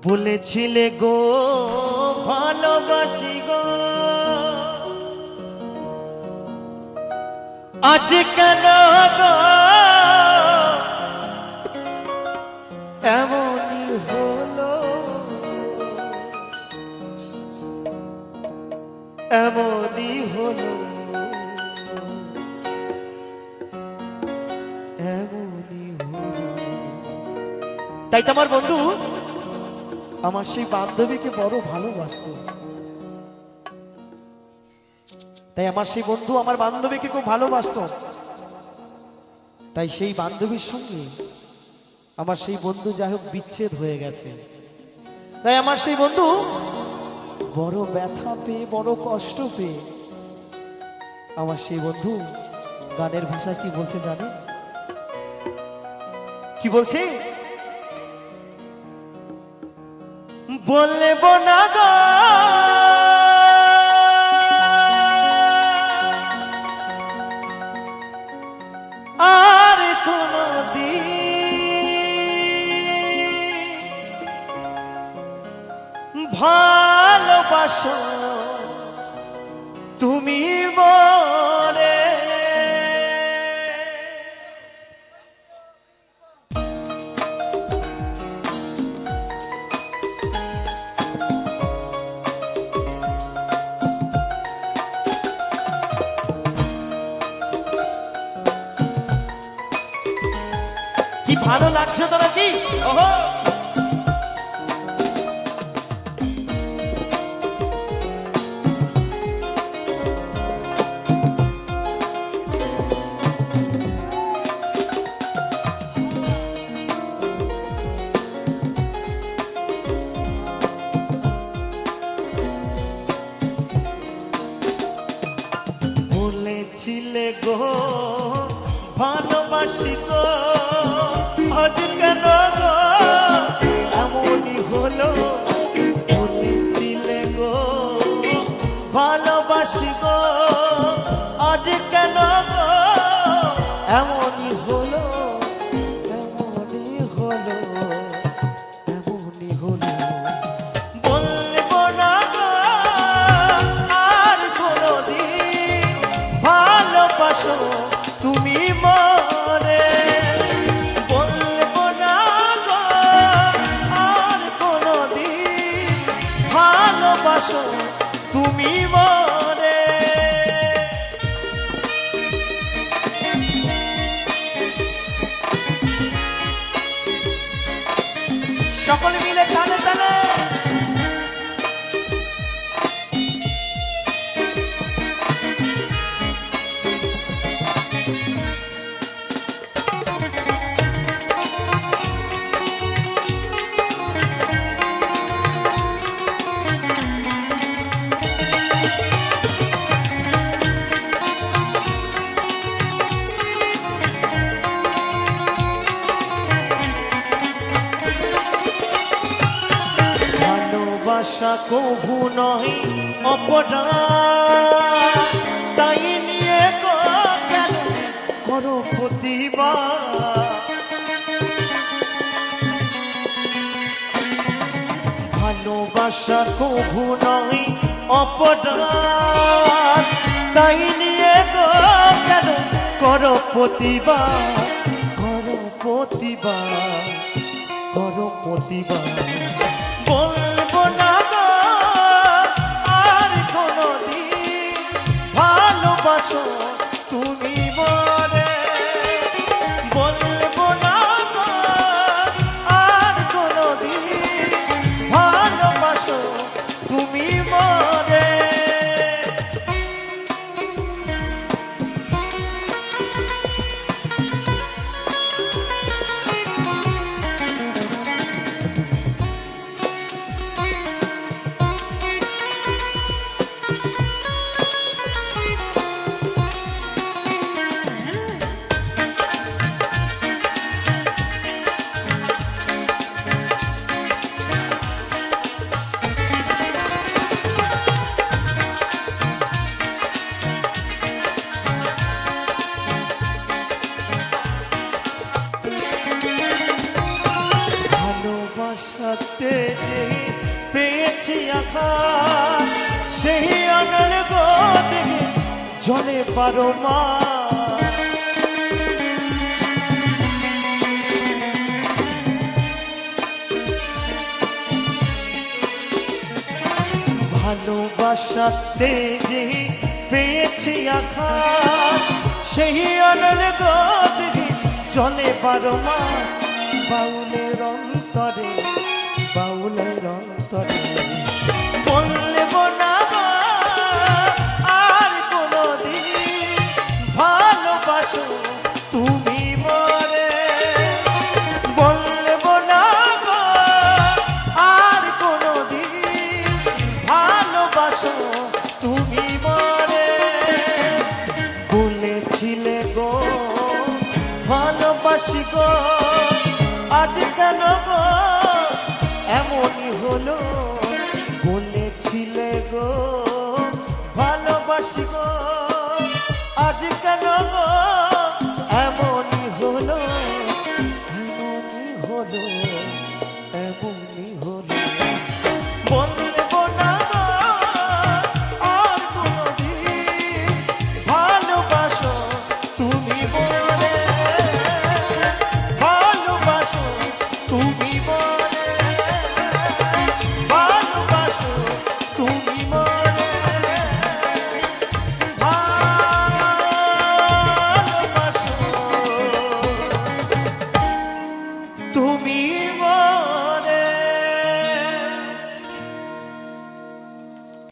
বলেছিলে গো ভালোবাসি গো, আজ কেন গো এমনই হলো, এমনই হলো, এমনই হলো। তাই তো আমার বন্ধু আমার সেই বান্ধবীকে বড় ভালোবাসত। তাই আমার সেই বন্ধু আমার বান্ধবীকে খুব ভালোবাসত। তাই সেই বান্ধবীর সঙ্গে আমার সেই বন্ধু যাই হোক বিচ্ছেদ হয়ে গেছে। তাই আমার সেই বন্ধু বড় ব্যথা পেয়ে বড় কষ্ট পেয়ে আমার সেই বন্ধু গানের ভাষায় কি বলছে জানে? কি বলছে? বলবো না গো আর কোনদিন ভালোবাসো তুমি মরে। কি ভালো লাগছে তোরা কি? ওহো বলেছিলে গো ভালোবাসি গো, আজ কেন গো এমনই হলো। বলেছিলে গো ভালোবাসি গো, আজ কেন গো এমনই হলো, এমনই হলো, এমনই হলো। বলবো না গো আর কোনদিন ভালোবাসো তুমি মরে। বলবো না গো আর কোনদিন ভালোবাসো তুমি মরে। সকলে মিলে তালে তালে ভালোবাসা কভু নয় অপরাধ, তাই নিয়ে গো কেন করো প্রতিবাদ। ভালোবাসা কভু নয় অপরাধ, তাই নিয়ে গো কেন করো প্রতিবাদ, করো প্রতিবাদ, করো প্রতিবাদ। বলবো না গো আর কোনদিন ভালোবাসো তুমি মরে। বলবো না গো আর কোনদিন ভালোবাসো তুমি মরে। যেই পেয়েছি আঘাত সেই অনল গতি জলে পারো মা। ভালোবাসাতে যে পেয়েছি আঘাত সেই অনল গতি জলে পারো মা। বাউলের অন্তরে বাউলের অন্তরে বলব না গো আর কোনদিন ভালোবাসো তুমি মরে। বলব না গো আর কোনদিন ভালোবাসো তুমি মরে। বলেছিলে গো ভালোবাসি গো আজ কেন গো এমনই হলো। বলেছিলে গো ভালোবাসি গো আজ কেন গো এমনই হলো। এমনই হলো এমনই হলো।